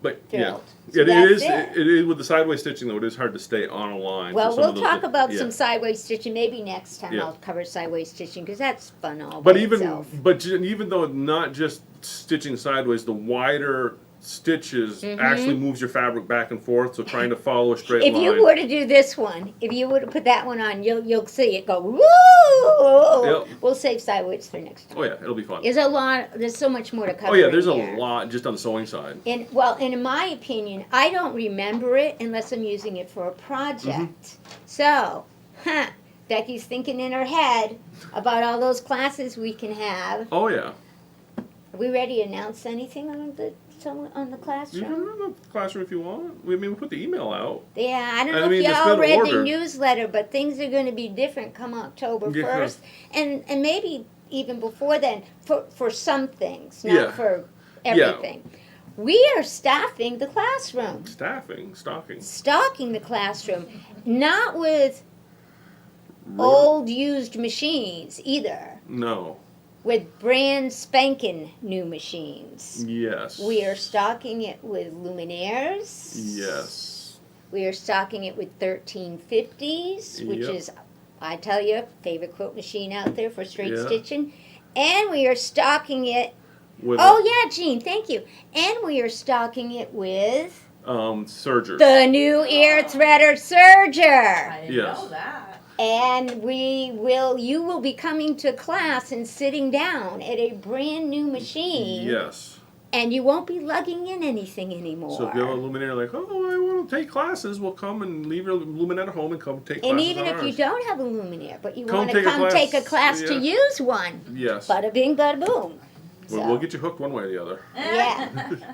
But Thrilled. yeah, So it that's is. it. It is with the sideways stitching though. It is hard to stay on a line. Well, for some we'll of those talk that- about yeah. some sideways stitching. Maybe next time Yeah. I'll cover sideways stitching because that's fun all But by even itself. even though not just stitching sideways, the wider stitches Mhm. actually moves your fabric back and forth. So trying to follow a straight If line. you were to do this one, if you were to put that one on, you'll see it go woo. Yep. We'll save sideways for next time. Oh yeah, it'll be fun. There's a lot. There's so much more to cover. Oh yeah, there's in a here. lot just on the sewing side. And in my opinion, I don't remember it unless I'm using it for a project. Mm-hmm. So, Becky's thinking in her head about all those classes we can have. Oh yeah. Are we ready to announce anything on the You classroom? can run the classroom if you want. I mean, we put the email out. Yeah, I don't I know mean, if it's y'all been read the ordered. newsletter, but things are going to be different come October Yeah. 1st, and maybe even before then for some things, not Yeah. for Yeah. everything. We are staffing the classroom, Staffing, stocking. stocking the classroom, not with Ro- old used machines either, No. with brand spanking new machines. Yes. We are stocking it with luminaires. Yes. We are stocking it with 1350s, which Yep. is, I tell you, favorite quilt machine out there for straight Yeah. stitching. And we are stocking it. With Oh yeah, Jean, thank you. And we are stocking it with sergers. the new ear threader serger. I didn't Yes. know that. And you will be coming to class and sitting down at a brand new machine. Yes. And you won't be lugging in anything anymore. So if you have a luminaire like, oh, I want to take classes, we'll come and leave your luminaire at home and come take classes. And even on if you ours. don't have a luminaire, but you Come want to take a come class, take a class to yeah. use one, Yes. bada bing, bada boom. We'll get you hooked one way or the other. Yeah.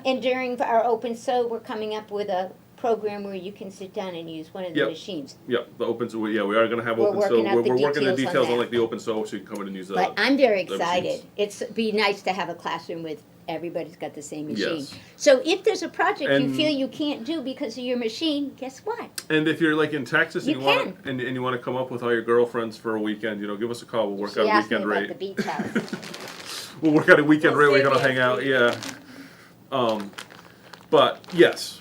And during our open sew, we're coming up with a program where you can sit down and use one of the Yep. machines. Yeah, the open sew. Yeah, we are going to have We're open sew. working out the We're working the details on details on that. like the open sew, so you can come in and use that. But I'm very the excited. machines. It's be nice to have a classroom with everybody's got the same machine. Yes. So if there's a project you And- feel you can't do because of your machine, guess what? And if you're like in Texas and You you want and you want to come up with all your girlfriends for a weekend, give us a call. We'll work She out a asked me weekend about rate. the beach house. We'll work out a weekend We'll rate. We're save gonna you hang a out. fee. Yeah. But yes.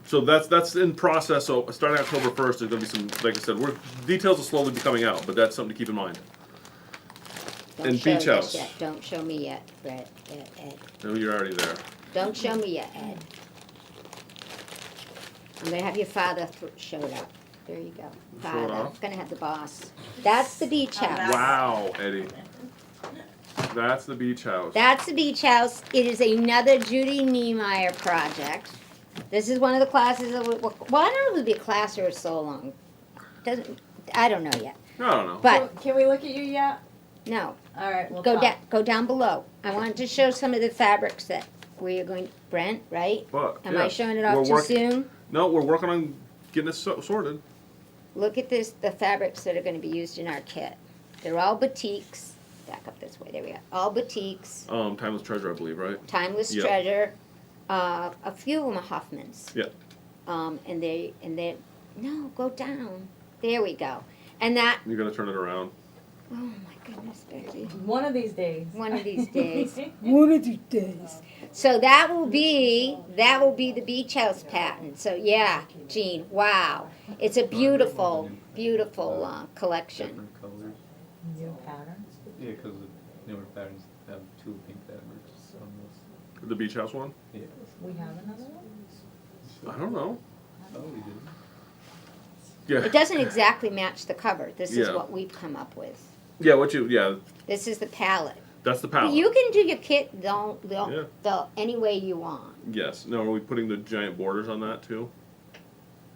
So that's in process. So starting October 1st, there's gonna be some. Like I said, details will slowly be coming out, but that's something to keep in mind. Don't And show beach this house. yet. Don't show me yet, Fred. Ed. No, you're already there. Don't show me yet, Ed. I'm gonna have your father showed up. There you go. Show it Father. off? Gonna have the boss. That's the beach Oh, house. that's- Wow, Eddie. That's the beach house. That's the beach house. It is another Judy Niemeyer project. This is one of the classes. Well, I don't know if it'll be a class or a sew along. I don't know yet. I don't know. But Can we look at you yet? no, All right, we'll go talk. down. Go down below. I wanted to show some of the fabrics that we are going. Brent, right? But, Am yeah, I showing it we're off too working- soon? No, we're working on getting it sorted. Look at this. The fabrics that are going to be used in our kit. They're all batiks. Back up this way. There we go. All batiks. Timeless Treasure, I believe, right? Timeless Yep. Treasure. A few of them are Hoffmans. Yeah. And they no, go down. There we go. And that. You gotta turn it around. Oh my goodness, Becky. One of these days. One of these days. One of these days. So that will be the beach house pattern. So yeah, Jean. Wow, it's a beautiful, beautiful collection. Different colors. New patterns. Yeah, because the newer patterns have two pink fabrics on this. The beach house one? Yeah. We have another one? I don't know. Oh, we did. Yeah. It doesn't exactly match the cover. This is Yeah. what we've come up with. Yeah, This is the palette. that's the palette. You can do your kit Yeah. any way you want. Yes. No, are we putting the giant borders on that too?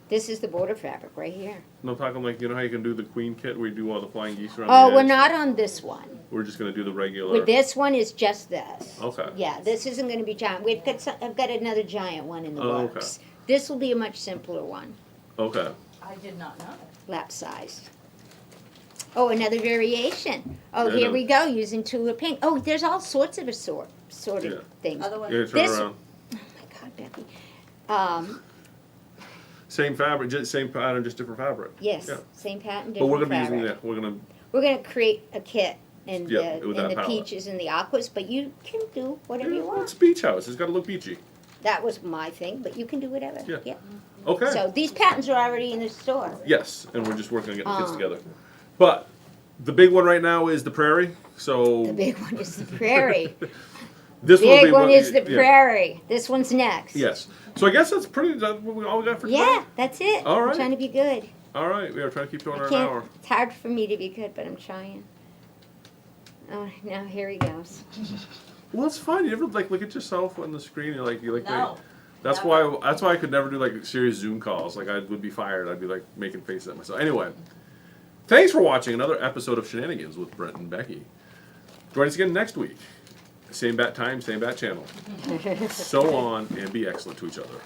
This is the border fabric right here. No, I'm talking like, you know how you can do the queen kit where you do all the flying geese around Oh, the we're edge? not on this one. We're just gonna do the regular. With this one is just this. Okay. Yeah, this isn't going to be giant. I've got another giant one in the Oh, okay. works. This will be a much simpler one, Okay. I did not know that. lap size. Oh, another variation. Oh, Yeah, I here know. we go, using tulip pink. Oh, there's all sorts of assorted Yeah. things. Other one? Yeah, turn This- it around. Oh my God, Becky. Same fabric, just same pattern, just different fabric. Yes, Yeah. same pattern, But we're different gonna be using fabric. we're gonna create a kit in Yeah, with that the palette. peaches and the aquas, but you can do whatever you It's want. beach house. It's gotta look beachy. That was my thing, but you can do whatever. Yeah. Okay. So these patterns are already in the store. Yes, and we're just working on getting the kits Um. together. But the big one right now is the prairie. So The big one is the prairie. this will Big be one what- is the yeah. prairie. This one's next. Yes. So I guess that's pretty. That's what we all got for today. Yeah, that's it. All I'm right. trying to be good. All right. We are trying to keep going I an hour. can't. It's hard for me to be good, but I'm trying. Oh, now here he goes. Well, it's fun. You ever like look at yourself on the screen? You're like No. That's Never. why I could never do like serious Zoom calls. Like I would be fired. I'd be like making faces at myself. Anyway, thanks for watching another episode of Shenanigans with Brent and Becky. Join us again next week. Same bat time, same bat channel. So on, and be excellent to each other.